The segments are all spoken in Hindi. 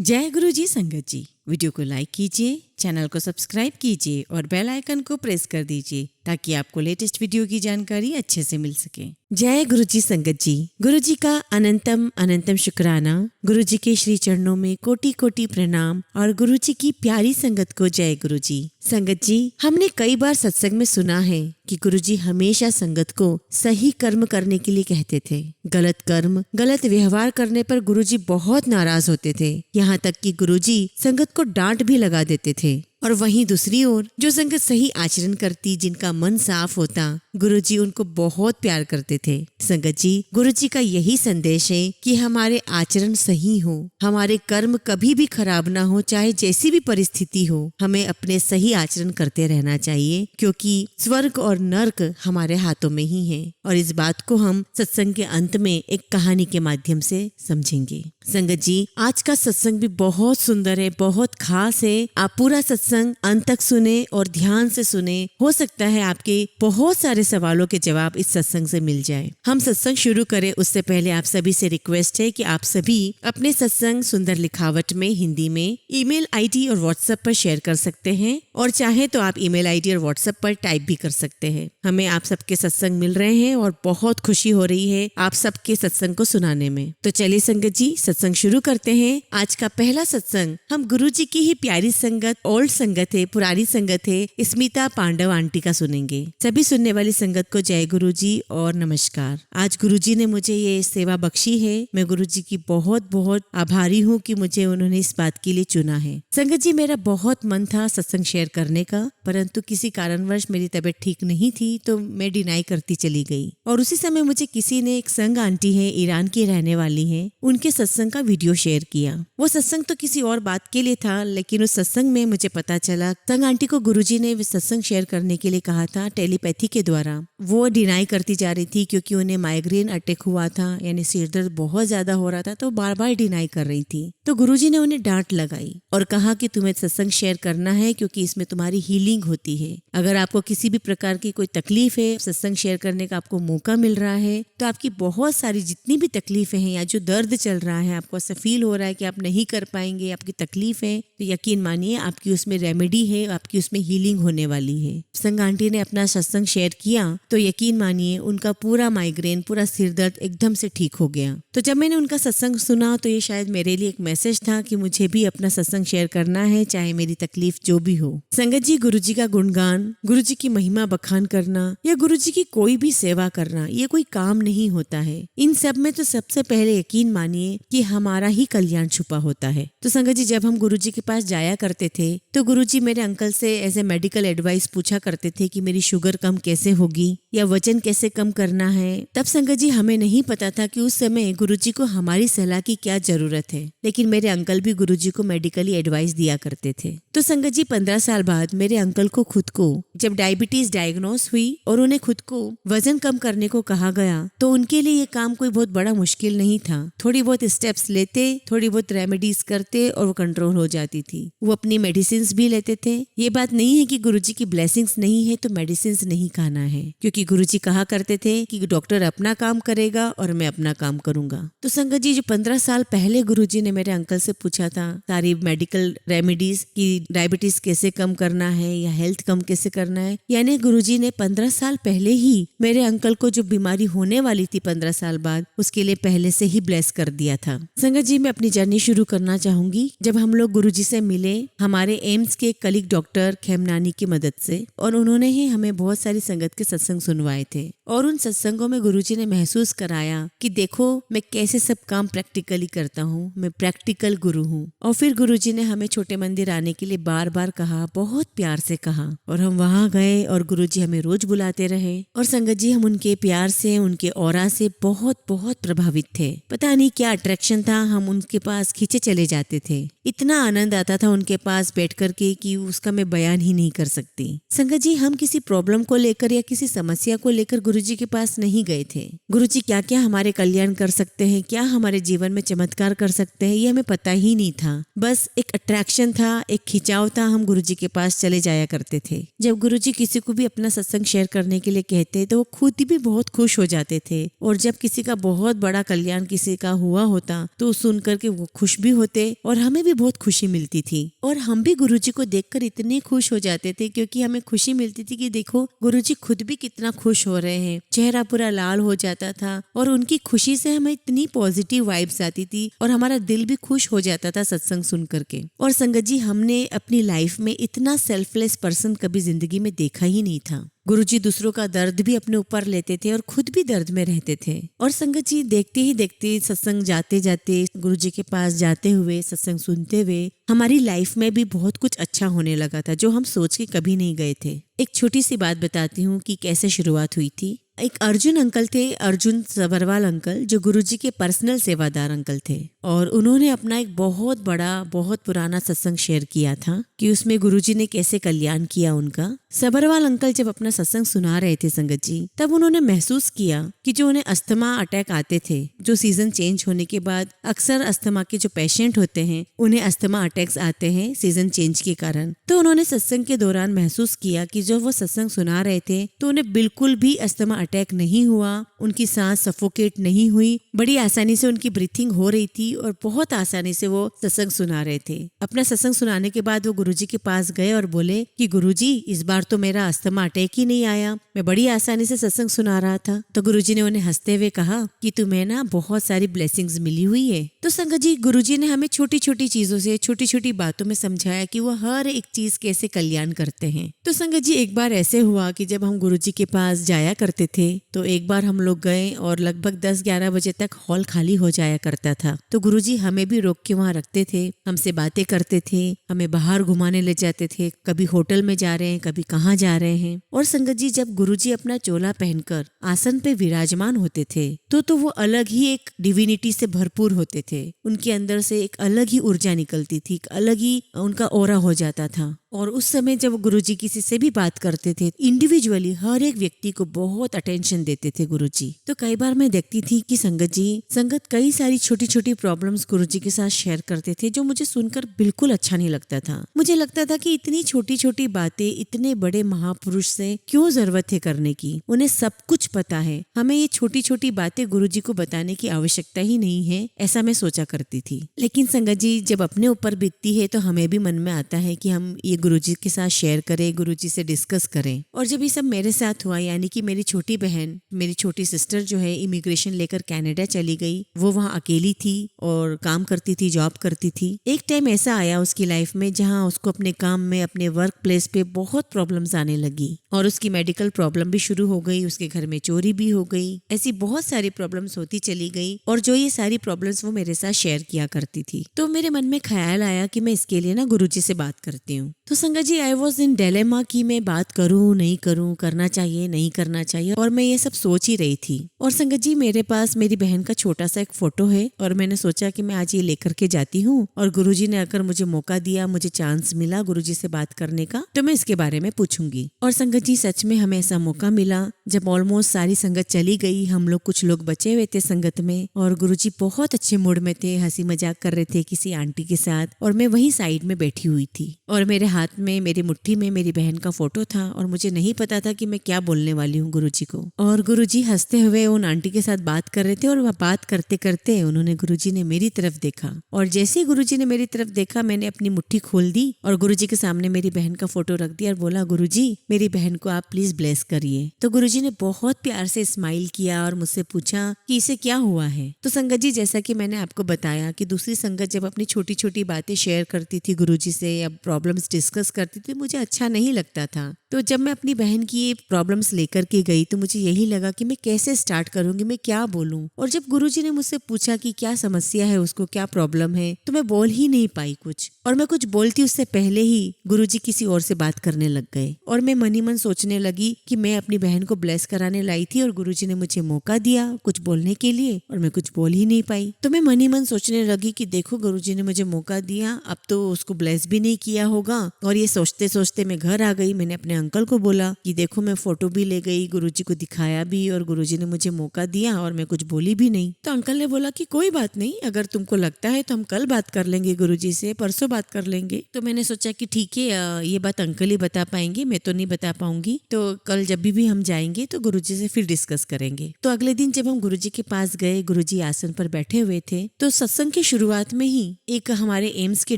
जय गुरु जी संगत जी। वीडियो को लाइक कीजिए, चैनल को सब्सक्राइब कीजिए और बेल आइकन को प्रेस कर दीजिए ताकि आपको लेटेस्ट वीडियो की जानकारी अच्छे से मिल सके। जय गुरु जी संगत जी। गुरु जी का अनंतम अनंतम शुक्राना। गुरु जी के श्री चरणों में कोटि कोटि प्रणाम और गुरु जी की प्यारी संगत को जय गुरु जी। संगत जी, हमने कई बार सत्संग में सुना है कि गुरु जी हमेशा संगत को सही कर्म करने के लिए कहते थे। गलत कर्म, गलत व्यवहार करने पर गुरु जी बहुत नाराज होते थे। यहाँ तक कि गुरु जी संगत को डांट भी लगा देते थे। और वहीं दूसरी ओर जो संगत सही आचरण करती, जिनका मन साफ होता, गुरुजी उनको बहुत प्यार करते थे। संगत जी, गुरुजी का यही संदेश है कि हमारे आचरण सही हो, हमारे कर्म कभी भी खराब ना हो, चाहे जैसी भी परिस्थिति हो, हमें अपने सही आचरण करते रहना चाहिए, क्योंकि स्वर्ग और नर्क हमारे हाथों में ही है। और इस बात को हम सत्संग के अंत में एक कहानी के माध्यम से समझेंगे। संगत जी, आज का सत्संग भी बहुत सुंदर है, बहुत खास है। आप पूरा सत्संग अंत तक सुने और ध्यान से सुने। हो सकता है आपके बहुत सारे सवालों के जवाब इस सत्संग से मिल जाए। हम सत्संग शुरू करें उससे पहले आप सभी से रिक्वेस्ट है कि आप सभी अपने सत्संग सुंदर लिखावट में हिंदी में ईमेल आईडी और व्हाट्सएप पर शेयर कर सकते हैं, और चाहे तो आप ईमेल आईडी और व्हाट्सएप पर टाइप भी कर सकते हैं। हमें आप सबके सत्संग मिल रहे हैं और बहुत खुशी हो रही है आप सबके सत्संग को सुनाने में। तो चलिए संगत जी, सत्संग शुरू करते हैं। आज का पहला सत्संग हम गुरु जी की ही प्यारी संगत, ओल्ड संगत है, पुरानी संगत है, स्मिता पांडव आंटी का सुनेंगे। सभी सुनने वाली संगत को जय गुरु जी और नमस्कार। आज गुरु जी ने मुझे ये सेवा बख्शी है। मैं गुरु जी की बहुत बहुत आभारी हूँ कि मुझे उन्होंने इस बात के लिए चुना है। संगत जी, मेरा बहुत मन था सत्संग शेयर करने का, परंतु किसी कारणवश मेरी तबीयत ठीक नहीं थी तो मैं डिनाई करती चली गई। और उसी समय मुझे किसी ने, एक संग आंटी है, ईरान की रहने वाली है, उनके सत्संग का वीडियो शेयर किया। वो सत्संग तो किसी और बात के लिए था, लेकिन उस सत्संग में मुझे पता चला संग आंटी को गुरुजी ने सत्संग शेयर करने के लिए कहा था टेलीपैथी के द्वारा। वो डिनाई करती जा रही थी क्योंकि उन्हें माइग्रेन अटैक हुआ था, यानी सिर दर्द बहुत ज्यादा हो रहा था, तो बार बार डिनाई कर रही थी। तो गुरुजी ने उन्हें डांट लगाई और कहा कि तुम्हें सत्संग शेयर करना है क्योंकि इसमें तुम्हारी हीलिंग होती है। अगर आपको किसी भी प्रकार की कोई तकलीफ है, सत्संग शेयर करने का आपको मौका मिल रहा है, तो आपकी बहुत सारी जितनी भी तकलीफें हैं या जो दर्द चल रहा है, आपको ऐसा फील हो रहा है कि आप नहीं कर पाएंगे, आपकी तकलीफ है, तो यकीन मानिए आपकी उसमें रेमेडी है, आपकी उसमें हीलिंग होने वाली है। संग आंटी ने अपना सत्संग शेयर किया तो यकीन मानिए उनका पूरा माइग्रेन, पूरा सिर दर्द एकदम से ठीक हो गया। तो जब मैंने उनका सत्संग सुना तो ये शायद मेरे लिए एक मैसेज था कि मुझे भी अपना सत्संग शेयर करना है, चाहे मेरी तकलीफ जो भी हो। संगत जी, गुरु जी का गुणगान, गुरु जी की महिमा बखान करना या गुरु जी की कोई भी सेवा करना, ये कोई काम नहीं होता है। इन सब में तो सबसे पहले यकीन मानिए कि हमारा ही कल्याण छुपा होता है। तो संगत जी, जब हम गुरु जी के पास जाया करते थे तो गुरु जी मेरे अंकल से एज ए मेडिकल एडवाइस पूछा करते थे कि मेरी शुगर कम कैसे होगी या वजन कैसे कम करना है। तब संगत जी हमें नहीं पता था कि उस समय गुरु जी को हमारी सलाह की क्या जरूरत है, लेकिन मेरे अंकल भी गुरु जी को मेडिकली एडवाइस दिया करते थे। तो संगत जी, 15 साल बाद मेरे अंकल को खुद को जब डायबिटीज डायग्नोस हुई और उन्हें खुद को वजन कम करने को कहा गया, तो उनके लिए ये काम कोई बहुत बड़ा मुश्किल नहीं था। थोड़ी बहुत स्टेप्स लेते, थोड़ी बहुत रेमेडीज करते और वो कंट्रोल हो जाती थी। वो अपनी मेडिसिन भी लेते थे। ये बात नहीं है कि गुरुजी की ब्लेसिंग्स नहीं है तो मेडिसिन नहीं खाना है, क्योंकि गुरुजी कहा करते थे कि डॉक्टर अपना काम करेगा और मैं अपना काम करूंगा। तो संगत जी, जो 15 साल पहले गुरुजी ने मेरे अंकल से पूछा था सारी मेडिकल रेमेडीज की, डायबिटीज कैसे कम करना है या हेल्थ कम कैसे करना है, यानी गुरुजी ने 15 साल पहले ही मेरे अंकल को जो बीमारी होने वाली थी 15 साल बाद, उसके लिए पहले से ही ब्लेस कर दिया था। संगत जी, मैं अपनी जर्नी शुरू करना चाहूंगी। जब हम लोग गुरुजी से मिले हमारे एम्स के कलीग डॉक्टर खेमनानी की मदद से, और उन्होंने ही हमें बहुत सारी संगत के सत्संग सुनवाए थे। और उन सत्संगों में गुरुजी ने महसूस कराया कि देखो मैं कैसे सब काम प्रैक्टिकली करता हूँ, मैं प्रैक्टिकल गुरु हूँ। और फिर गुरुजी ने हमें छोटे मंदिर आने के लिए बार बार कहा, बहुत प्यार से कहा, और हम वहाँ गए और गुरुजी हमें रोज बुलाते रहे। और संगत जी, हम उनके प्यार से, उनके ऑरा से बहुत बहुत प्रभावित थे। पता नहीं क्या अट्रैक्शन था, हम उनके पास खींचे चले जाते थे। इतना आनंद आता था उनके पास बैठकर करके कि उसका मैं बयान ही नहीं कर सकती। संगत जी, हम किसी प्रॉब्लम को लेकर या किसी समस्या को लेकर गुरुजी के पास नहीं गए थे। गुरुजी क्या क्या हमारे कल्याण कर सकते हैं, क्या हमारे जीवन में चमत्कार कर सकते हैं, ये हमें पता ही नहीं था। बस एक अट्रैक्शन था, एक खिंचाव था, हम गुरुजी के पास चले जाया करते थे। जब गुरुजी किसी को भी अपना सत्संग शेयर करने के लिए कहते तो वो खुद भी बहुत खुश हो जाते थे, और जब किसी का बहुत बड़ा कल्याण किसी का हुआ होता तो सुन करके वो खुश भी होते और हमें भी बहुत खुशी मिलती थी। और हम भी गुरुजी को देखकर इतने खुश हो जाते थे, क्योंकि हमें खुशी मिलती थी कि देखो गुरुजी खुद भी कितना खुश हो रहे हैं। चेहरा पूरा लाल हो जाता था और उनकी खुशी से हमें इतनी पॉजिटिव वाइब्स आती थी और हमारा दिल भी खुश हो जाता था सत्संग सुन करके। और संगत जी, हमने अपनी लाइफ में इतना सेल्फलेस पर्सन कभी जिंदगी में देखा ही नहीं था। गुरुजी दूसरों का दर्द भी अपने ऊपर लेते थे और खुद भी दर्द में रहते थे। और संगत जी, देखते ही देखते सत्संग जाते जाते, गुरुजी के पास जाते हुए, सत्संग सुनते हुए हमारी लाइफ में भी बहुत कुछ अच्छा होने लगा था, जो हम सोच के कभी नहीं गए थे। एक छोटी सी बात बताती हूँ कि कैसे शुरुआत हुई थी। एक अर्जुन अंकल थे, अर्जुन सबरवाल अंकल, जो गुरुजी के पर्सनल सेवादार अंकल थे, और उन्होंने अपना एक बहुत बड़ा, बहुत पुराना सत्संग शेयर किया था कि उसमें गुरुजी ने कैसे कल्याण किया उनका। सबरवाल अंकल जब अपना सत्संग सुना रहे थे संगत जी, तब उन्होंने महसूस किया कि जो उन्हें अस्थमा अटैक आते थे, जो सीजन चेंज होने के बाद अक्सर अस्थमा के जो पेशेंट होते हैं उन्हें अस्थमा अटैक्स आते हैं सीजन चेंज के कारण। तो उन्होंने सत्संग के दौरान महसूस किया कि जो वो सत्संग सुना रहे थे तो उन्हें बिल्कुल भी अस्थमा अटैक नहीं हुआ, उनकी सांस सफोकेट नहीं हुई, बड़ी आसानी से उनकी ब्रीथिंग हो रही थी और बहुत आसानी से वो सत्संग सुना रहे थे। अपना सत्संग सुनाने के बाद वो गुरुजी के पास गए और बोले कि गुरुजी, इस बार तो मेरा अस्थमा अटैक ही नहीं आया, मैं बड़ी आसानी से सत्संग सुना रहा था। तो गुरुजी ने उन्हें हंसते हुए कहा कि तुम्हें ना बहुत सारी ब्लेसिंग्स मिली हुई है। तो संगत जी, गुरुजी ने हमें छोटी छोटी चीजों से, छोटी छोटी बातों में समझाया कि वो हर एक चीज कैसे कल्याण करते हैं। तो संगत जी, एक बार ऐसे हुआ कि जब हम गुरुजी के पास जाया करते थे तो एक बार हम लोग गए और लगभग 10-11 बजे तक हॉल खाली हो जाया करता था। तो गुरुजी हमें भी रोक के वहाँ रखते थे, हमसे बातें करते थे, हमें बाहर घुमाने ले जाते थे, कभी होटल में जा रहे हैं, कभी कहाँ जा रहे हैं। और संगत जी, जब गुरुजी अपना चोला पहनकर आसन पे विराजमान होते थे तो वो अलग ही एक डिविनिटी से भरपूर होते थे। उनके अंदर से एक अलग ही ऊर्जा निकलती थी, एक अलग ही उनका ऑरा हो जाता था। और उस समय जब गुरुजी किसी से भी बात करते थे, इंडिविजुअली हर एक व्यक्ति को बहुत अटेंशन देते थे गुरुजी। तो कई बार मैं देखती थी कि संगत कई सारी छोटी छोटी प्रॉब्लम्स गुरुजी के साथ शेयर करते थे, जो मुझे सुनकर बिल्कुल अच्छा नहीं लगता था। मुझे लगता था कि इतनी छोटी छोटी बातें इतने बड़े महापुरुष से क्यों जरूरत है करने की, उन्हें सब कुछ पता है, हमें ये छोटी छोटी बातें गुरुजी को बताने की आवश्यकता ही नहीं है, ऐसा मैं सोचा करती थी। लेकिन संगत जी, जब अपने ऊपर बीतती है तो हमें भी मन में आता है कि हम ये गुरुजी के साथ शेयर करें, गुरुजी से डिस्कस करें। और जब ये सब मेरे साथ हुआ, यानी कि मेरी छोटी बहन, मेरी छोटी सिस्टर जो है इमिग्रेशन लेकर कनाडा चली गई, वो वहाँ अकेली थी और काम करती थी, जॉब करती थी। एक टाइम ऐसा आया उसकी लाइफ में जहाँ उसको अपने काम में, अपने वर्क प्लेस पे बहुत प्रॉब्लम्स आने लगी और उसकी मेडिकल प्रॉब्लम भी शुरू हो गई, उसके घर में चोरी भी हो गई, ऐसी बहुत सारी प्रॉब्लम्स होती चली गई। और जो ये सारी प्रॉब्लम्स वो मेरे साथ शेयर किया करती थी, तो मेरे मन में ख्याल आया कि मैं इसके लिए ना गुरुजी से बात करती हूँ। तो संगत जी, आई वॉज इन डिलेमा कि मैं बात करूँ नहीं करूँ, करना चाहिए नहीं करना चाहिए, और मैं ये सब सोच ही रही थी। और संगत जी, मेरे पास मेरी बहन का छोटा सा एक फोटो है और मैंने सोचा कि मैं आज ये लेकर के जाती हूँ, और गुरुजी ने अगर मुझे मौका दिया, मुझे चांस मिला गुरुजी से बात करने का, तो मैं इसके बारे में पूछूंगी। और संगत जी, सच में हमें ऐसा मौका मिला। जब ऑलमोस्ट सारी संगत चली गई, हम लोग कुछ लोग बचे हुए थे संगत में, और गुरुजी बहुत अच्छे मूड में थे, हंसी मजाक कर रहे थे किसी आंटी के साथ, और मैं वही साइड में बैठी हुई थी और मेरे हाथ में, मेरी मुट्ठी में मेरी बहन का फोटो था और मुझे नहीं पता था कि मैं क्या बोलने वाली हूँ गुरुजी को। और गुरुजी हंसते हुए उन आंटी के साथ बात कर रहे थे और वह बात करते करते उन्होंने, गुरुजी ने मेरी तरफ देखा, और जैसे ही गुरुजी ने मेरी तरफ देखा, मैंने अपनी मुट्ठी खोल दी और गुरुजी के सामने मेरी बहन का फोटो रख दिया और बोला, गुरुजी मेरी बहन को आप प्लीज ब्लेस करिए। तो गुरुजी ने बहुत प्यार से स्माइल किया और मुझसे पूछा कि इसे क्या हुआ है। तो संगत जी, जैसा कि मैंने आपको बताया कि दूसरी संगत जब अपनी छोटी छोटी बातें शेयर करती थी गुरुजी से या प्रॉब्लम्स डिस्कस करती थी, मुझे अच्छा नहीं लगता था। तो जब मैं अपनी बहन की ये प्रॉब्लम्स लेकर के गई तो मुझे यही लगा कि मैं कैसे स्टार्ट करूंगी, मैं क्या बोलूं। और जब गुरुजी ने मुझसे पूछा कि क्या समस्या है उसको, क्या प्रॉब्लम है, तो मैं बोल ही नहीं पाई कुछ, और मैं कुछ बोलती उससे पहले ही गुरुजी किसी और से बात करने लग गए। और मैं मन ही मन सोचने लगी कि मैं अपनी बहन को ब्लेस कराने लाई थी और गुरुजी ने मुझे मौका दिया कुछ बोलने के लिए और मैं कुछ बोल ही नहीं पाई। तो मैं मन ही मन सोचने लगी कि देखो, गुरुजी ने मुझे मौका दिया, अब तो उसको ब्लेस भी नहीं किया होगा और ये सोचते सोचते मैं घर आ गई। मैंने अपने अंकल को बोला कि देखो मैं फोटो भी ले गई, गुरुजी को दिखाया भी और गुरुजी ने मुझे मौका दिया और मैं कुछ बोली भी नहीं। तो अंकल ने बोला कि कोई बात नहीं, अगर तुमको लगता है तो हम कल बात कर लेंगे गुरुजी से, परसों बात कर लेंगे। तो मैंने सोचा कि ठीक है, ये बात अंकल ही बता पाएंगे, मैं तो नहीं बता पाऊंगी। तो कल जब भी हम जाएंगे तो गुरुजी से फिर डिस्कस करेंगे। तो अगले दिन जब हम गुरुजी के पास गए, गुरुजी आसन पर बैठे हुए थे, तो सत्संग की शुरुआत में ही एक हमारे एम्स के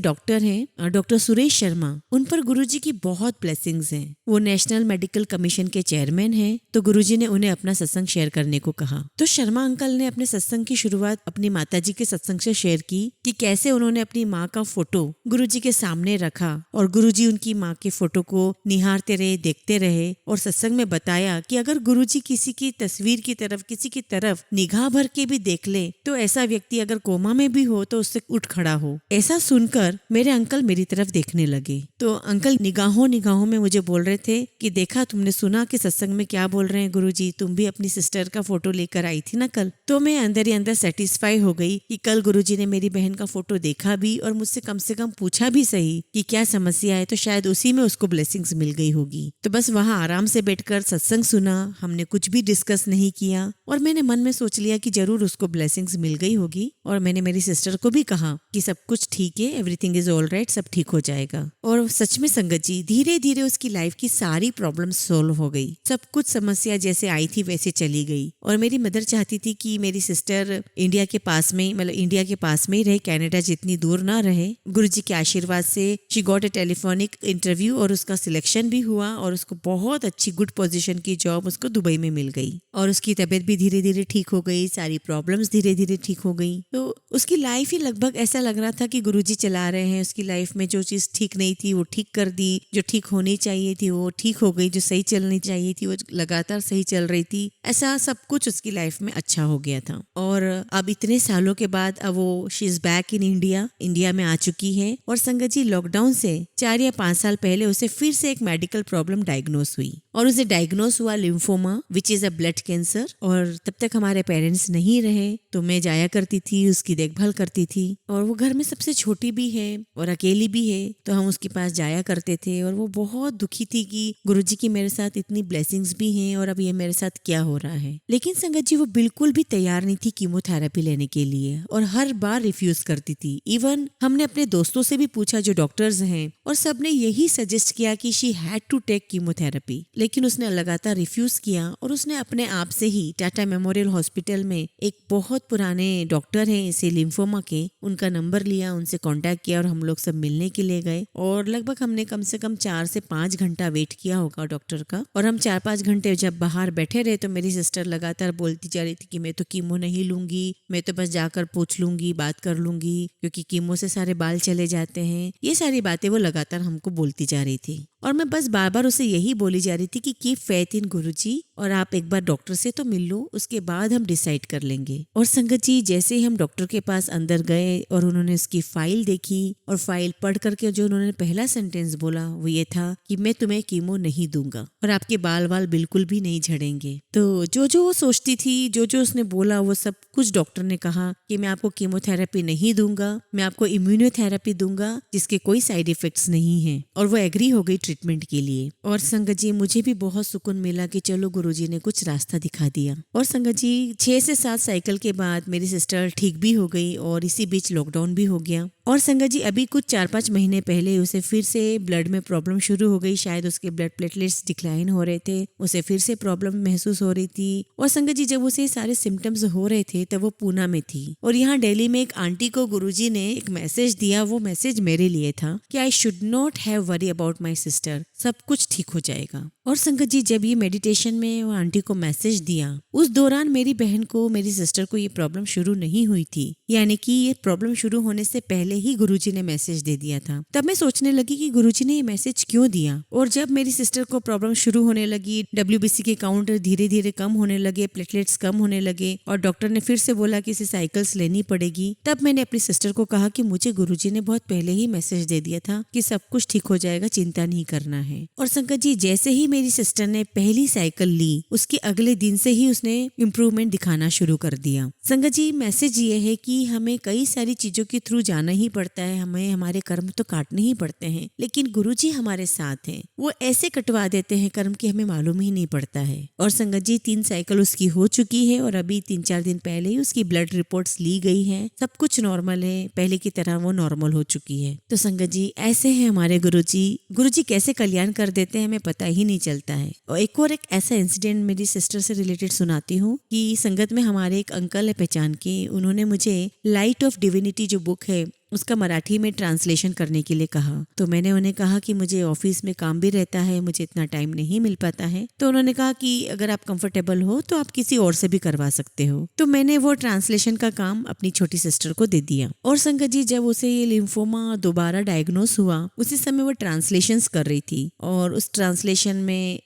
डॉक्टर हैं, डॉक्टर सुरेश शर्मा, उन पर गुरुजी की बहुत ब्लेसिंग्स हैं। वो नेशनल मेडिकल कमीशन के चेयरमैन हैं। तो गुरुजी ने उन्हें अपना सत्संग शेयर करने को कहा। तो शर्मा अंकल ने अपने सत्संग की शुरुआत अपनी माताजी के सत्संग से शेयर की कि कैसे उन्होंने अपनी माँ का फोटो गुरुजी के सामने रखा और गुरुजी उनकी माँ के फोटो को निहारते रहे, देखते रहे और सत्संग में बताया कि अगर गुरुजी किसी की तस्वीर की तरफ, किसी की तरफ निगाह भर के भी देख ले तो ऐसा व्यक्ति अगर कोमा में भी हो तो उससे उठ खड़ा हो। ऐसा सुनकर मेरे अंकल मेरी तरफ देखने लगे। तो अंकल निगाहों निगाहों में मुझे बोल रहे थे कि देखा, तुमने सुना कि सत्संग में क्या बोल रहे हैं गुरुजी, तुम भी अपनी सिस्टर का फोटो लेकर आई थी ना कल। तो मैं अंदर ही अंदर सेटिस्फाई हो गई कि कल गुरुजी ने मेरी बहन का फोटो देखा भी और मुझसे कम से कम पूछा भी सही कि क्या समस्या है, तो शायद उसी में उसको ब्लेसिंग्स मिल गई होगी। तो बस वहाँ आराम से बैठकर सत्संग सुना, हमने कुछ भी डिस्कस नहीं किया और मैंने मन में सोच लिया कि जरूर उसको ब्लेसिंग्स मिल गई होगी। और मैंने मेरी सिस्टर को भी कहा कि सब कुछ ठीक है, एवरीथिंग इज ऑल राइट, सब ठीक हो जाएगा। और सच में संगत जी, धीरे धीरे उसकी लाइफ की सारी प्रॉब्लम सोल्व हो गई। सब कुछ समस्या जैसे आई थी वैसे चली गई। और मेरी मदर चाहती थी कि मेरी सिस्टर इंडिया के पास में, मतलब इंडिया के पास में ही रहे, कनाडा जितनी दूर ना रहे। गुरुजी के आशीर्वाद से she got a telephonic interview और उसका सिलेक्शन भी हुआ और उसको बहुत अच्छी गुड पोजीशन की जॉब उसको दुबई में मिल गई और उसकी तबीयत भी धीरे धीरे ठीक हो गई, सारी प्रॉब्लम्स धीरे धीरे ठीक हो गई। तो उसकी लाइफ ही लगभग ऐसा लग रहा था कि गुरुजी चला रहे हैं। उसकी लाइफ में जो चीज ठीक नहीं थी वो ठीक कर दी, जो ठीक होनी चाहिए थी वो ठीक हो गई, जो सही चलनी चाहिए थी वो लगातार सही चल रही थी। ऐसा सब कुछ उसकी लाइफ में अच्छा हो गया था। और अब इतने सालों के बाद अब वो she is back in India में आ चुकी है। और संगत जी, लॉकडाउन से 4 या 5 साल पहले उसे फिर से एक मेडिकल प्रॉब्लम डायग्नोस हुई और उसे डायग्नोस हुआ lymphoma, which is a blood cancer. और तब तक हमारे पेरेंट्स नहीं रहे तो मैं जाया करती थी, उसकी देखभाल करती थी। और वो घर में सबसे छोटी भी है और अकेली भी है, तो हम उसके पास जाया करते थे। और वो बहुत दुखी थी कि गुरुजी की मेरे साथ इतनी ब्लेसिंग्स भी हैं और अब ये मेरे साथ क्या हो रहा है। लेकिन संगत जी, वो बिल्कुल भी तैयार नहीं थी कीमोथेरेपी लेने के लिए और हर बार रिफ्यूज करती थी। इवन हमने अपने दोस्तों से भी पूछा जो डॉक्टर्स हैं और सबने यही सजेस्ट किया कि she had to take chemotherapy, लेकिन उसने लगातार रिफ्यूज किया। और उसने अपने आप से ही टाटा मेमोरियल हॉस्पिटल में एक बहुत पुराने डॉक्टर हैं इसे लिम्फोमा के, उनका नंबर लिया, उनसे कांटेक्ट किया और हम लोग सब मिलने के लिए गए। और लगभग हमने कम से कम 4 से 5 घंटा वेट किया होगा डॉक्टर का। और हम 4-5 घंटे जब बाहर बैठे रहे तो मेरी सिस्टर लगातार बोलती जा रही थी कि मैं तो कीमो नहीं लूंगी, मैं तो बस जाकर पूछ लूंगी, बात कर लूंगी, क्योंकि कीमो से सारे बाल चले जाते हैं। ये सारी बातें वो लगातार हमको बोलती जा रही थी और मैं बस बार बार उसे यही बोली जा रही थी कि कीप फेथ इन गुरुजी और आप एक बार डॉक्टर से तो मिल लो, उसके बाद हम डिसाइड कर लेंगे। और संगत जी, जैसे ही हम डॉक्टर के पास अंदर गए और उन्होंने उसकी फाइल देखी और फाइल पढ़ करके जो उन्होंने पहला सेंटेंस बोला वो ये था कि मैं तुम्हें कीमो नहीं दूंगा और आपके बाल वाल बिल्कुल भी नहीं झड़ेंगे। तो जो वो सोचती थी, जो उसने बोला वो सब कुछ डॉक्टर ने कहा कि मैं आपको कीमोथेरेपी नहीं दूंगा, मैं आपको इम्यूनोथेरेपी दूंगा जिसके कोई साइड इफेक्ट्स नहीं है। और वो एग्री हो गई ट्रीटमेंट के लिए। और संगत जी, मुझे भी बहुत सुकून मिला कि चलो गुरुजी ने कुछ रास्ता दिखा दिया। और संगत जी, 6 से 7 साइकिल के बाद मेरी सिस्टर ठीक भी हो गई और इसी बीच लॉकडाउन भी हो गया। और संगत जी, अभी कुछ 4-5 महीने पहले उसे फिर से ब्लड में प्रॉब्लम शुरू हो गई। शायद उसके ब्लड प्लेटलेट्स डिक्लाइन हो रहे थे, उसे फिर से प्रॉब्लम महसूस हो रही थी। और संगत जी, जब उसे सारे सिम्टम्स हो रहे थे तब वो पूना में थी और यहाँ दिल्ली में एक आंटी को गुरुजी ने एक मैसेज दिया। वो मैसेज मेरे लिए था कि I should not have worry about my sister, सब कुछ ठीक हो जाएगा। और संगत जी, जब ये मेडिटेशन में वो आंटी को मैसेज दिया, उस दौरान मेरी बहन को, मेरी सिस्टर को ये प्रॉब्लम शुरू नहीं हुई थी, यानी कि ये प्रॉब्लम शुरू होने से पहले ही गुरुजी ने मैसेज दे दिया था। तब मैं सोचने लगी कि गुरुजी ने ये मैसेज क्यों दिया। और जब मेरी सिस्टर को प्रॉब्लम शुरू होने लगी, WBC के काउंट धीरे धीरे कम होने लगे, प्लेटलेट्स कम होने लगे और डॉक्टर ने फिर से बोला कि इसे साइकिल्स लेनी पड़ेगी, तब मैंने अपनी सिस्टर को कहा कि मुझे गुरुजी ने बहुत पहले ही मैसेज दे दिया था कि सब कुछ ठीक हो जाएगा, चिंता नहीं करना है। और संगत जी, जैसे ही मेरी सिस्टर ने पहली साइकिल ली, उसके अगले दिन से ही उसने इम्प्रूवमेंट दिखाना शुरू कर दिया। संगत जी, मैसेज ये है कि हमें कई सारी चीजों के थ्रू जाना ही ही पड़ता है, हमें हमारे कर्म तो काटने ही पड़ते हैं, लेकिन गुरुजी हमारे साथ हैं, वो ऐसे कटवा देते हैं कर्म की हमें मालूम ही नहीं पड़ता है। और संगत जी 3 साइकिल उसकी हो चुकी है और अभी 3-4 दिन पहले ही उसकी ब्लड रिपोर्ट्स ली गई है, सब कुछ नॉर्मल है, पहले की तरह वो नॉर्मल हो चुकी है। तो संगत जी ऐसे हैं हमारे गुरुजी। गुरुजी कैसे कल्याण कर देते हैं हमें पता ही नहीं चलता है। और एक ऐसा इंसिडेंट मेरी सिस्टर से रिलेटेड सुनाती हूँ कि संगत में हमारे एक अंकल है पहचान के, उन्होंने मुझे लाइट ऑफ डिविनिटी जो बुक है उसका मराठी में ट्रांसलेशन करने के लिए कहा। तो मैंने उन्हें कहा कि मुझे ऑफिस में काम भी रहता है, मुझे इतना टाइम नहीं मिल पाता है। तो उन्होंने कहा कि अगर आप कंफर्टेबल हो तो आप किसी और से भी करवा सकते हो। तो मैंने वो ट्रांसलेशन का काम अपनी छोटी सिस्टर को दे दिया। और संगत जी जब उसे ये लिम्फोमा दोबारा डायग्नोस हुआ उसी समय वो ट्रांसलेशंस कर रही थी और उस ट्रांसलेशन में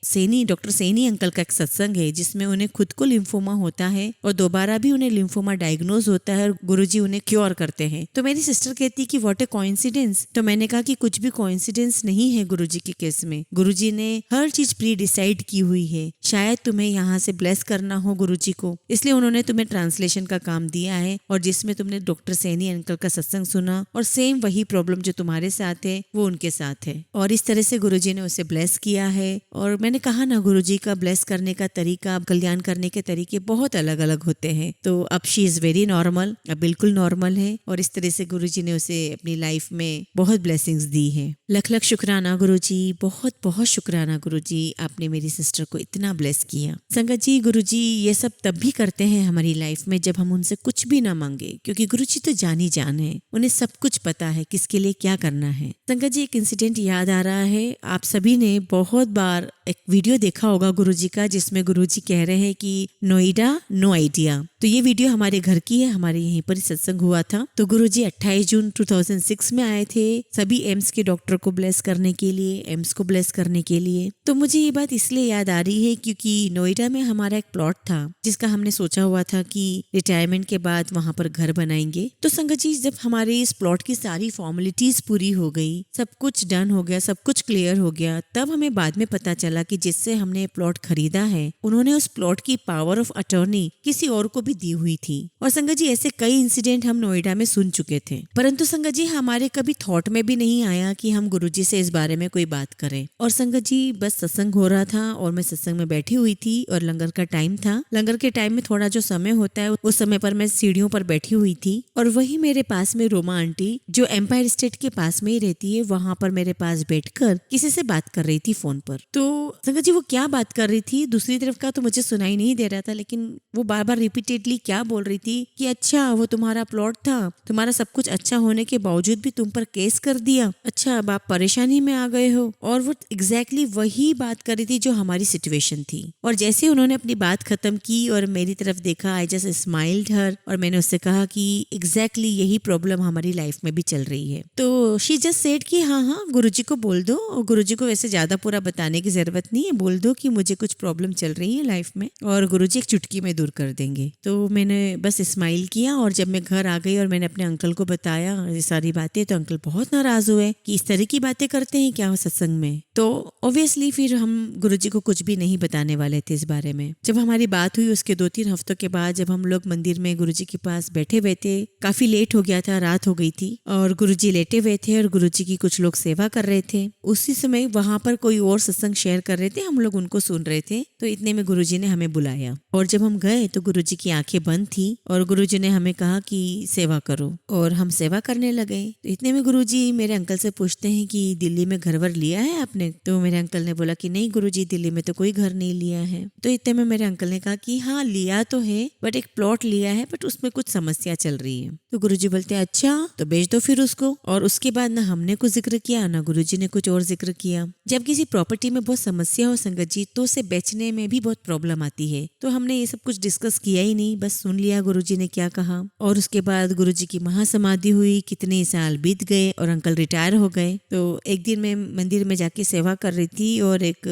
डॉक्टर सैनी अंकल का एक सत्संग है जिसमें उन्हें खुद को लिम्फोमा होता है और दोबारा भी उन्हें लिम्फोमा डायग्नोस होता है और गुरुजी उन्हें क्योर करते हैं। तो मेरी सिस्टर कहती कि व्हाट ए कोइंसिडेंस। तो मैंने कहा कि कुछ भी कोइंसिडेंस नहीं है गुरुजी के केस में, गुरुजी ने हर चीज प्री डिसाइड की हुई है। शायद तुम्हें यहाँ से ब्लेस करना हो गुरुजी को, इसलिए उन्होंने तुम्हें ट्रांसलेशन का काम दिया है और जिसमें तुमने डॉक्टर सैनी अंकल का सत्संग सुना और सेम वही प्रॉब्लम जो तुम्हारे साथ है वो उनके साथ है और इस तरह से गुरुजी ने उसे ब्लेस किया है। और मैंने कहा ना गुरुजी का ब्लेस करने का तरीका, कल्याण करने के तरीके बहुत अलग अलग होते हैं। तो अब शी इज वेरी नॉर्मल, अब बिल्कुल नॉर्मल है और इस तरह से गुरुजी ने उसे अपनी लाइफ में बहुत ब्लेसिंग्स दी है। लख लख शुक्राना गुरुजी, बहुत बहुत शुक्राना गुरुजी, आपने मेरी सिस्टर को इतना ब्लेस किया। संगत जी गुरुजी ये सब तब भी करते हैं हमारी लाइफ में जब हम उनसे कुछ भी ना मांगे, क्योंकि गुरुजी तो जानी जान है, उन्हें सब कुछ पता है किसके लिए क्या करना है। संगत जी एक इंसिडेंट याद आ रहा है, आप सभी ने बहुत बार एक वीडियो देखा होगा गुरुजी का जिसमें गुरुजी कह रहे हैं कि नोएडा नो आइडिया। तो ये वीडियो हमारे घर की है, हमारे यहीं पर सत्संग हुआ था। तो गुरुजी 28 जून 2006 में आए थे सभी एम्स के डॉक्टर को ब्लेस करने के लिए, एम्स को ब्लेस करने के लिए। तो मुझे ये बात इसलिए याद आ रही है क्योंकि नोएडा में हमारा एक प्लॉट था जिसका हमने सोचा हुआ था कि रिटायरमेंट के बाद वहां पर घर बनाएंगे। तो संगत जी जब हमारे इस प्लॉट की सारी फॉर्मेलिटीज पूरी हो गई, सब कुछ डन हो गया, सब कुछ क्लियर हो गया, तब हमें बाद में पता चला कि जिससे हमने प्लॉट खरीदा है उन्होंने उस प्लॉट की पावर ऑफ अटॉर्नी किसी और को भी दी हुई थी। और संगत जी ऐसे कई इंसिडेंट हम नोएडा में सुन चुके थे, परंतु संगत जी हमारे कभी थॉट में भी नहीं आया कि हम गुरुजी से इस बारे में कोई बात करें। और संगत जी बस सत्संग हो रहा था और मैं सत्संग में बैठी हुई थी और लंगर का टाइम था। लंगर के टाइम में थोड़ा जो समय होता है उस समय पर मैं सीढ़ियों पर बैठी हुई थी और वही मेरे पास में रोमा आंटी जो एम्पायर स्टेट के पास में ही रहती है, वहां पर मेरे पास बैठकर किसी से बात कर रही थी फोन पर। तो संगत जी वो क्या बात कर रही थी दूसरी तरफ का तो मुझे सुनाई नहीं दे रहा था, लेकिन वो बार बार रिपीटेडली क्या बोल रही थी कि अच्छा वो तुम्हारा प्लॉट था, तुम्हारा सब कुछ अच्छा होने के बावजूद भी तुम पर केस कर दिया, अच्छा अब आप परेशानी में आ गए हो। और वो एग्जैक्टली वही बात कर रही थी जो हमारी सिचुएशन थी। और जैसे उन्होंने अपनी बात खत्म की और मेरी तरफ देखा, आई जस्ट स्माइल्ड हर और मैंने उससे कहा कि एग्जैक्टली यही प्रॉब्लम हमारी लाइफ में भी चल रही है। तो शी जस्ट सेड कि हाँ हाँ गुरुजी को बोल दो, और गुरुजी को वैसे ज्यादा पूरा बताने की जरूरत नहीं है, बोल दो कि मुझे कुछ प्रॉब्लम चल रही है लाइफ में और गुरुजी एक चुटकी में दूर कर देंगे। तो मैंने बस स्माइल किया और जब मैं घर आ गई और मैंने अपने अंकल को बताया ये सारी बातें, तो अंकल बहुत नाराज हुए कि इस तरह की बातें करते हैं क्या सत्संग में। तो ऑब्वियसली फिर हम गुरुजी को कुछ भी नहीं बताने वाले थे इस बारे में। जब हमारी बात हुई उसके 2-3 हफ्तों के बाद जब हम लोग मंदिर में गुरुजी के पास बैठे हुए थे, काफी लेट हो गया था, रात हो गई थी और गुरुजी लेटे हुए थे और गुरुजी की कुछ लोग सेवा कर रहे थे। उसी समय वहां पर कोई और सत्संग शेयर कर रहे थे, हम लोग उनको सुन रहे थे। तो इतने में गुरुजी ने हमें बुलाया और जब हम गए तो गुरुजी की आंखें बंद थी और गुरुजी ने हमें कहा कि सेवा करो और हम सेवा करने लगे। तो इतने में गुरुजी मेरे अंकल से पूछते हैं कि दिल्ली में घर वर लिया है आपने? तो मेरे अंकल ने बोला कि नहीं गुरुजी दिल्ली में तो कोई घर नहीं लिया है। तो इतने में मेरे अंकल ने कहा कि हाँ लिया तो है बट एक प्लॉट लिया है बट उसमें कुछ समस्या चल रही है। तो गुरुजी बोलते हैं अच्छा तो बेच दो फिर उसको। और उसके बाद ना हमने कुछ जिक्र किया ना गुरुजी ने कुछ और जिक्र किया। जब किसी प्रॉपर्टी में बहुत समस्या हो संगत जी तो उसे बेचने में भी बहुत प्रॉब्लम आती है। तो हमने ये सब कुछ डिस्कस किया ही नहीं, बस सुन लिया गुरुजी ने क्या कहा। और उसके बाद गुरुजी की महासमाधि हुई, कितने साल बीत गए और अंकल रिटायर हो गए। तो एक दिन मैं मंदिर में जाके सेवा कर रही थी और एक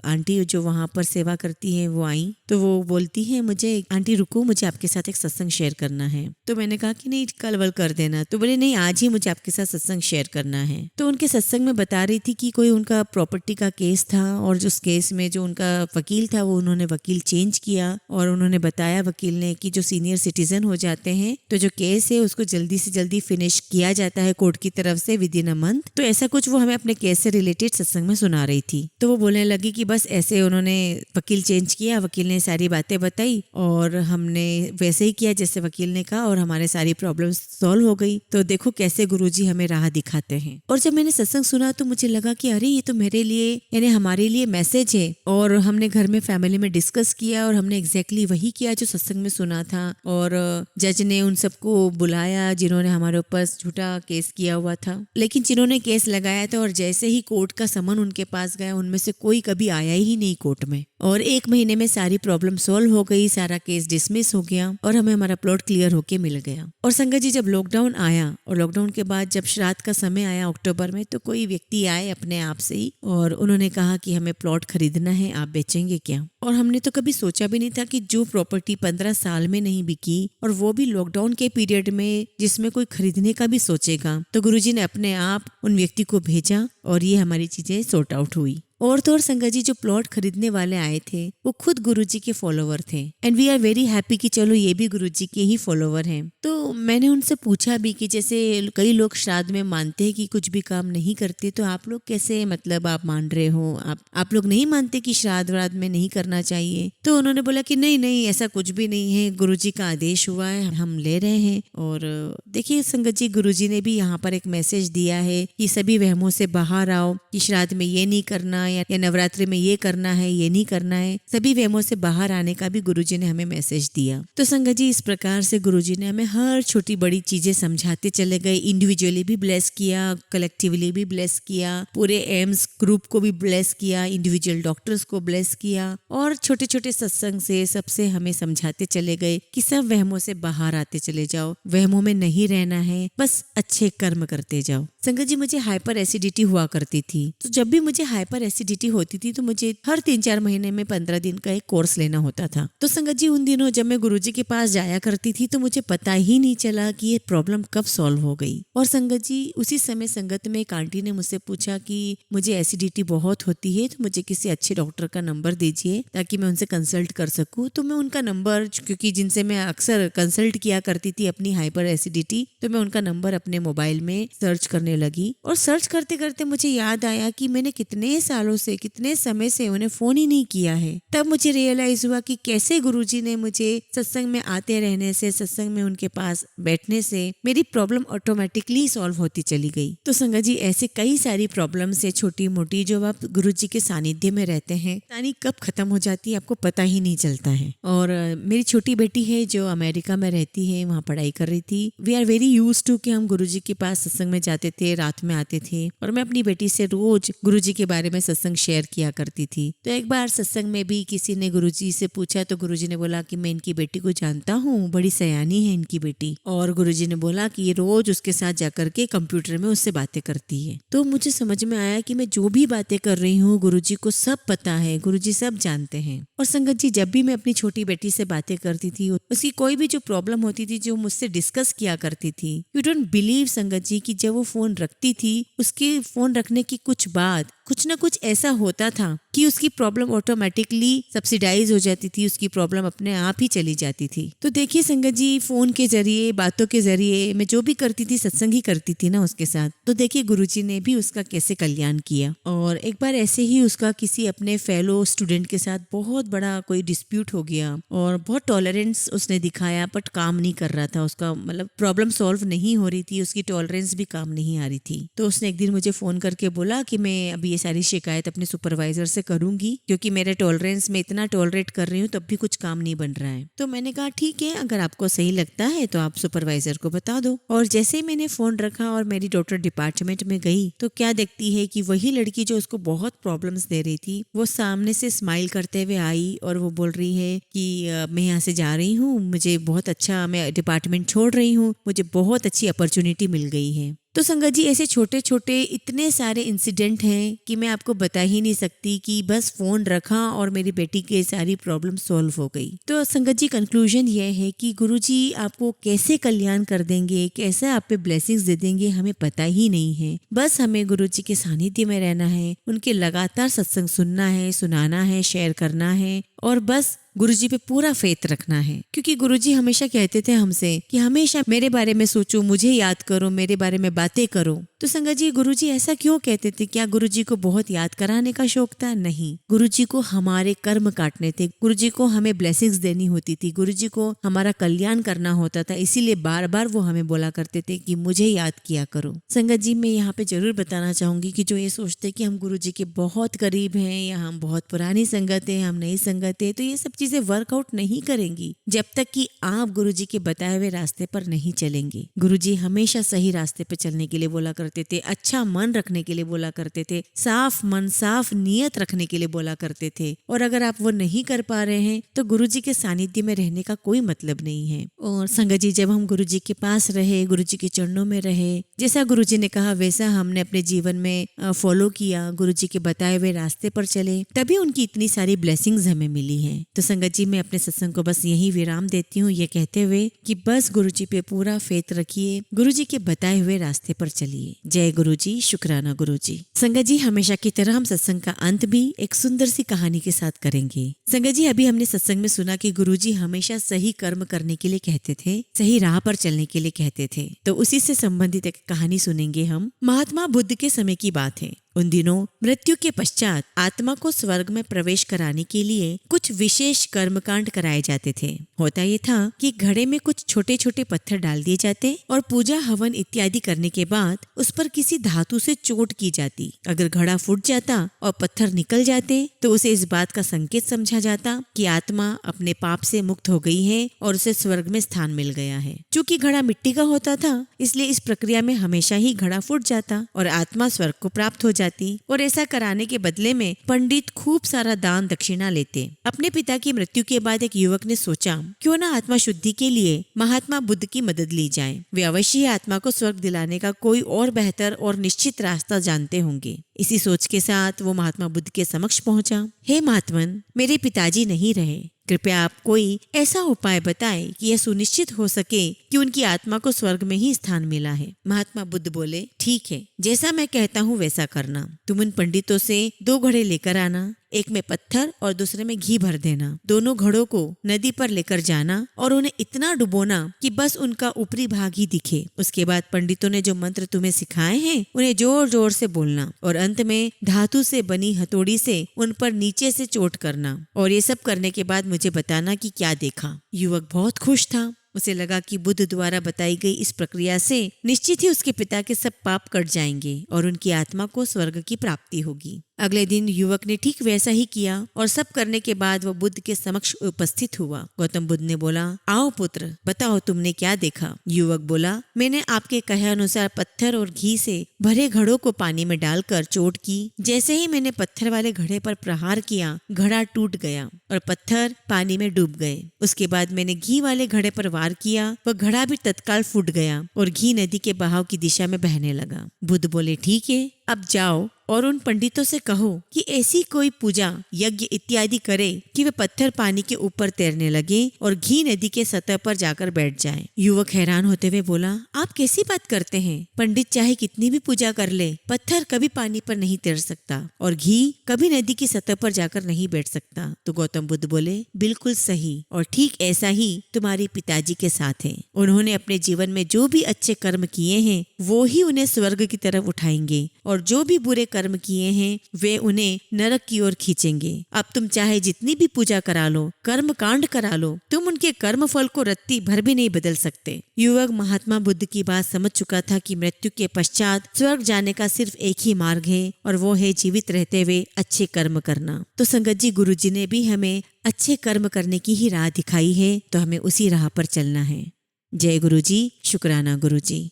आंटी जो वहां पर सेवा करती है वो आई। तो वो बोलती है मुझे आंटी रुको मुझे आपके साथ एक सत्संग शेयर करना है। तो मैंने कहा कि नहीं कल वल कर देना। तो बोले नहीं आज ही मुझे आपके साथ सत्संग शेयर करना है। तो उनके सत्संग में बता रही थी कि कोई उनका प्रॉपर्टी का केस था और उस केस में जो उनका वकील था वो उन्होंने वकील चेंज किया और उन्होंने बताया वकील ने बोले कि जो सीनियर सिटीजन हो जाते हैं तो जो केस है उसको जल्दी से जल्दी फिनिश किया जाता है कोर्ट की तरफ से विद इन अ मंथ। तो ऐसा कुछ वो हमें अपने केस से रिलेटेड सत्संग में सुना रही थी। तो वो बोलने लगी कि बस ऐसे उन्होंने वकील चेंज किया, वकील ने सारी बातें बताई और हमने वैसे ही किया जैसे वकील ने कहा और हमारे सारी प्रॉब्लम सॉल्व हो गई। तो देखो कैसे गुरुजी हमें राह दिखाते हैं। और जब मैंने सत्संग सुना तो मुझे लगा कि अरे ये तो मेरे लिए यानी हमारे लिए मैसेज है। और हमने घर में फैमिली में डिस्कस किया और हमने एग्जैक्टली वही किया जो सत्संग में सुना था। और जज ने उन सबको बुलाया जिन्होंने हमारे ऊपर झूठा केस किया हुआ था, लेकिन जिन्होंने केस लगाया था और जैसे ही कोर्ट का समन उनके पास गया उनमें से कोई कभी आया ही नहीं कोर्ट में। और 1 महीने में सारी प्रॉब्लम सॉल्व हो गई, सारा केस डिसमिस हो गया और हमें हमारा प्लॉट क्लियर होके मिल गया। और संगत जी जब लॉकडाउन आया और लॉकडाउन के बाद जब श्राद्ध का समय आया अक्टूबर में, तो कोई व्यक्ति आए अपने आप से ही और उन्होंने कहा कि हमें प्लॉट खरीदना है, आप बेचेंगे क्या। और हमने तो कभी सोचा भी नहीं था कि जो प्रॉपर्टी 15 साल में नहीं बिकी और वो भी लॉकडाउन के पीरियड में जिसमें कोई खरीदने का भी सोचेगा, तो गुरुजी ने अपने आप उन व्यक्ति को भेजा और ये हमारी चीजें सॉर्ट आउट हुई। और तो और संगत जी जो प्लॉट खरीदने वाले आए थे वो खुद गुरुजी के फॉलोवर थे and we are very happy कि चलो ये भी गुरुजी के ही फॉलोवर हैं। तो मैंने उनसे पूछा भी कि जैसे कई लोग श्राद्ध में मानते हैं कि कुछ भी काम नहीं करते, तो आप लोग कैसे मतलब आप मान रहे हो, आप लोग नहीं मानते कि श्राद्ध व्राद्ध में नहीं करना चाहिए। तो उन्होंने बोला कि नहीं नहीं ऐसा कुछ भी नहीं है, गुरुजी का आदेश हुआ है, हम ले रहे हैं। और देखिए संगत जी गुरुजी ने भी यहाँ पर एक मैसेज दिया है कि सभी वहमों से बाहर आओ, कि श्राद्ध में ये नहीं करना या नवरात्रि में ये करना है, ये नहीं करना है। सभी वहमों से बाहर आने का भी गुरुजी ने हमें मैसेज दिया। तो संगत जी इस प्रकार से गुरुजी ने हमें हर छोटी बड़ी चीजें समझाते चले गए। इंडिविजुअली भी ब्लेस किया, कलेक्टिवली भी ब्लेस किया, पूरे एम्स ग्रुप को भी ब्लेस किया, इंडिविजुअल डॉक्टर्स को ब्लेस किया और छोटे छोटे सत्संग से सबसे हमें समझाते चले गए कि सब वहमों से बाहर आते चले जाओ, वहमों में नहीं रहना है, बस अच्छे कर्म करते जाओ। संगत जी मुझे हाइपर एसिडिटी हुआ करती थी, तो जब भी मुझे हाइपर एसिडिटी होती थी तो मुझे हर 3-4 महीने में 15 दिन का एक कोर्स लेना होता था। तो संगत जी उन दिनों जब मैं गुरुजी के पास जाया करती थी तो मुझे पता ही नहीं चला कि ये प्रॉब्लम कब सॉल्व हो गई। और संगत जी उसी समय संगत में एक आंटी ने मुझसे पूछा कि मुझे एसिडिटी बहुत होती है, तो मुझे किसी अच्छे डॉक्टर का नंबर दीजिए ताकि मैं उनसे कंसल्ट कर सकूं। तो मैं उनका नंबर, क्योंकि जिनसे मैं अक्सर कंसल्ट किया करती थी अपनी हाइपर एसिडिटी, तो मैं उनका नंबर अपने मोबाइल में सर्च करने लगी। और सर्च करते करते मुझे याद आया कि मैंने कितने सालों से, कितने समय से उन्हें फोन ही नहीं किया है। तब मुझे रियलाइज हुआ कि कैसे गुरुजी ने मुझे सत्संग में आते रहने से, सत्संग में उनके पास बैठने से मेरी प्रॉब्लम ऑटोमेटिकली सॉल्व होती चली गई। तो संगत जी ऐसे कई सारी प्रॉब्लम्स है छोटी मोटी जो आप गुरुजी के सानिध्य में रहते हैं, तानी कब खत्म हो जाती है आपको पता ही नहीं चलता है। और मेरी छोटी बेटी है जो अमेरिका में रहती है, वहाँ पढ़ाई कर रही थी। We are very used to कि हम गुरुजी के पास सत्संग में जाते थे, रात में आते थे और मैं अपनी बेटी से रोज गुरुजी के बारे में सत्संग शेयर किया करती थी। तो एक बार सत्संग में भी किसी ने गुरुजी से पूछा तो गुरुजी ने बोला कि मैं इनकी बेटी को जानता हूँ, बड़ी सयानी है इनकी बेटी। और गुरुजी ने बोला कि ये रोज उसके साथ जाकर के कंप्यूटर में उससे बातें करती है। तो मुझे समझ में आया कि मैं जो भी बातें कर रही हूँ गुरुजी को सब पता है, गुरुजी सब जानते हैं। और संगत जी जब भी मैं अपनी छोटी बेटी से बातें करती थी, उसकी कोई भी जो प्रॉब्लम होती थी जो मुझसे डिस्कस किया करती थी, यू डोंट बिलीव संगत जी कि जब वो फोन रखती थी उसके फोन रखने की कुछ बाद कुछ ना कुछ ऐसा होता था कि उसकी प्रॉब्लम ऑटोमेटिकली सब्सिडाइज हो जाती थी, उसकी प्रॉब्लम अपने आप ही चली जाती थी। तो देखिए संगत जी फोन के जरिए, बातों के जरिए मैं जो भी करती थी सत्संग ही करती थी ना उसके साथ। तो देखिए गुरुजी ने भी उसका कैसे कल्याण किया। और एक बार ऐसे ही उसका किसी अपने फेलो स्टूडेंट के साथ बहुत बड़ा कोई डिस्प्यूट हो गया और बहुत टॉलरेंस उसने दिखाया बट काम नहीं कर रहा था, उसका मतलब प्रॉब्लम सॉल्व नहीं हो रही थी, उसकी टॉलरेंस भी काम नहीं आ रही थी। तो उसने एक दिन मुझे फोन करके बोला कि मैं अभी ये सारी शिकायत अपने सुपरवाइजर से करूंगी क्योंकि मेरे टॉलरेंस में इतना टॉलरेट कर रही हूँ तब भी कुछ काम नहीं बन रहा है। तो मैंने कहा ठीक है, अगर आपको सही लगता है तो आप सुपरवाइजर को बता दो। और जैसे ही मैंने फोन रखा और मेरी डॉटर डिपार्टमेंट में गई तो क्या देखती है कि वही लड़की जो उसको बहुत प्रॉब्लम्स दे रही थी वो सामने से स्माइल करते हुए आई और वो बोल रही है कि मैं यहाँ से जा रही हूँ, मुझे बहुत अच्छा, मैं डिपार्टमेंट छोड़ रही हूँ, मुझे बहुत अच्छी अपॉर्चुनिटी मिल गई है। तो संगत जी ऐसे छोटे छोटे इतने सारे इंसिडेंट हैं कि मैं आपको बता ही नहीं सकती कि बस फोन रखा और मेरी बेटी की सारी प्रॉब्लम सॉल्व हो गई। तो संगत जी कंक्लूजन ये है कि गुरुजी आपको कैसे कल्याण कर देंगे, कैसे आप पे ब्लेसिंग्स दे देंगे हमें पता ही नहीं है। बस हमें गुरुजी के सानिध्य में रहना है, उनके लगातार सत्संग सुनना है, सुनाना है, शेयर करना है और बस गुरुजी पे पूरा फेथ रखना है, क्योंकि गुरुजी हमेशा कहते थे हमसे कि हमेशा मेरे बारे में सोचो, मुझे याद करो, मेरे बारे में बातें करो। तो संगत जी, गुरुजी ऐसा क्यों कहते थे? क्या गुरुजी को बहुत याद कराने का शौक था? नहीं, गुरुजी को हमारे कर्म काटने थे, गुरुजी को हमें ब्लेसिंग्स देनी होती थी, गुरुजी को हमारा कल्याण करना होता था। इसीलिए बार बार वो हमें बोला करते थे कि मुझे याद किया करो। संगत जी, मैं यहाँ पे जरूर बताना चाहूंगी कि जो ये सोचते कि हम गुरुजी के बहुत करीब हैं या हम बहुत पुरानी संगत है, हम नई संगत है, तो ये सब चीजें वर्कआउट नहीं करेंगी जब तक कि आप गुरुजी के बताए हुए रास्ते पर नहीं चलेंगे। गुरुजी हमेशा सही रास्ते पे चलने के लिए बोला करते थे, अच्छा मन रखने के लिए बोला करते थे, साफ मन साफ नियत रखने के लिए बोला करते थे। और अगर आप वो नहीं कर पा रहे हैं तो गुरुजी के सानिध्य में रहने का कोई मतलब नहीं है। और संगत जी, जब हम गुरुजी के पास रहे, गुरुजी के चरणों में रहे, जैसा गुरुजी ने कहा वैसा हमने अपने जीवन में फॉलो किया, गुरुजी के बताए हुए रास्ते पर चले, तभी उनकी इतनी सारी ब्लेसिंग्स हमें मिली हैं। तो संगत जी, मैं अपने सत्संग को बस यही विराम देती हूँ, ये कहते हुए कि बस गुरुजी पे पूरा फेथ रखिए, गुरुजी के बताए हुए रास्ते पर चलिए। जय गुरुजी, शुक्राना गुरुजी। संगत जी, हमेशा की तरह हम सत्संग का अंत भी एक सुंदर सी कहानी के साथ करेंगे। संगत जी, अभी हमने सत्संग में सुना कि गुरुजी हमेशा सही कर्म करने के लिए कहते थे, सही राह पर चलने के लिए कहते थे। तो उसी से संबंधित एक कहानी सुनेंगे हम। महात्मा बुद्ध के समय की बात है। उन दिनों मृत्यु के पश्चात आत्मा को स्वर्ग में प्रवेश कराने के लिए कुछ विशेष कर्मकांड कराए जाते थे। होता ये था कि घड़े में कुछ छोटे छोटे पत्थर डाल दिए जाते और पूजा हवन इत्यादि करने के बाद उस पर किसी धातु से चोट की जाती। अगर घड़ा फूट जाता और पत्थर निकल जाते तो उसे इस बात का संकेत समझा जाता कि आत्मा अपने पाप से मुक्त हो गई है और उसे स्वर्ग में स्थान मिल गया है। चूंकि घड़ा मिट्टी का होता था, इसलिए इस प्रक्रिया में हमेशा ही घड़ा फूट जाता और आत्मा स्वर्ग को प्राप्त हो जाती। और ऐसा कराने के बदले में पंडित खूब सारा दान दक्षिणा लेते। अपने पिता की मृत्यु के बाद एक युवक ने सोचा, क्यों ना आत्मा शुद्धि के लिए महात्मा बुद्ध की मदद ली जाए। वे अवश्य ही आत्मा को स्वर्ग दिलाने का कोई और बेहतर और निश्चित रास्ता जानते होंगे। इसी सोच के साथ वो महात्मा बुद्ध के समक्ष पहुंचा। हे महात्मन, मेरे पिताजी नहीं रहे, कृपया आप कोई ऐसा उपाय बताएं कि यह सुनिश्चित हो सके कि उनकी आत्मा को स्वर्ग में ही स्थान मिला है। महात्मा बुद्ध बोले, ठीक है, जैसा मैं कहता हूँ वैसा करना। तुम उन पंडितों से 2 घड़े लेकर आना, एक में पत्थर और दूसरे में घी भर देना। दोनों घड़ों को नदी पर लेकर जाना और उन्हें इतना डुबोना कि बस उनका ऊपरी भाग ही दिखे। उसके बाद पंडितों ने जो मंत्र तुम्हें सिखाए हैं उन्हें जोर जोर से बोलना और अंत में धातु से बनी हथौड़ी से उन पर नीचे से चोट करना। और ये सब करने के बाद मुझे बताना कि क्या देखा। युवक बहुत खुश था। उसे लगा कि बुद्ध द्वारा बताई गई इस प्रक्रिया से निश्चित ही उसके पिता के सब पाप कट जाएंगे और उनकी आत्मा को स्वर्ग की प्राप्ति होगी। अगले दिन युवक ने ठीक वैसा ही किया और सब करने के बाद वो बुद्ध के समक्ष उपस्थित हुआ। गौतम बुद्ध ने बोला, आओ पुत्र, बताओ तुमने क्या देखा। युवक बोला, मैंने आपके कहे अनुसार पत्थर और घी से भरे घड़ों को पानी में डालकर चोट की। जैसे ही मैंने पत्थर वाले घड़े पर प्रहार किया, घड़ा टूट गया और पत्थर पानी में डूब गए। उसके बाद मैंने घी वाले घड़े पर वार किया, वह घड़ा भी तत्काल फूट गया और घी नदी के बहाव की दिशा में बहने लगा। बुद्ध बोले, ठीक है, अब जाओ और उन पंडितों से कहो कि ऐसी कोई पूजा यज्ञ इत्यादि करे कि वे पत्थर पानी के ऊपर तैरने लगे और घी नदी के सतह पर जाकर बैठ जाए। युवक हैरान होते हुए बोला, आप कैसी बात करते हैं? पंडित चाहे कितनी भी पूजा कर ले, पत्थर कभी पानी पर नहीं तैर सकता और घी कभी नदी की सतह पर जाकर नहीं बैठ सकता। तो गौतम बुद्ध बोले, बिल्कुल सही, और ठीक ऐसा ही तुम्हारे पिताजी के साथ है। उन्होंने अपने जीवन में जो भी अच्छे कर्म किए हैं वो ही उन्हें स्वर्ग की तरफ उठाएंगे और जो भी बुरे कर्म किए हैं वे उन्हें नरक की ओर खींचेंगे। अब तुम चाहे जितनी भी पूजा करा लो, कर्म कांड करा लो, तुम उनके कर्म फल को रत्ती भर भी नहीं बदल सकते। युवक महात्मा बुद्ध की बात समझ चुका था कि मृत्यु के पश्चात स्वर्ग जाने का सिर्फ एक ही मार्ग है और वो है जीवित रहते हुए अच्छे कर्म करना। तो संगत जी, गुरु जी ने भी हमें अच्छे कर्म करने की ही राह दिखाई है, तो हमें उसी राह पर चलना है। जय गुरु जी, शुक्राना गुरु जी।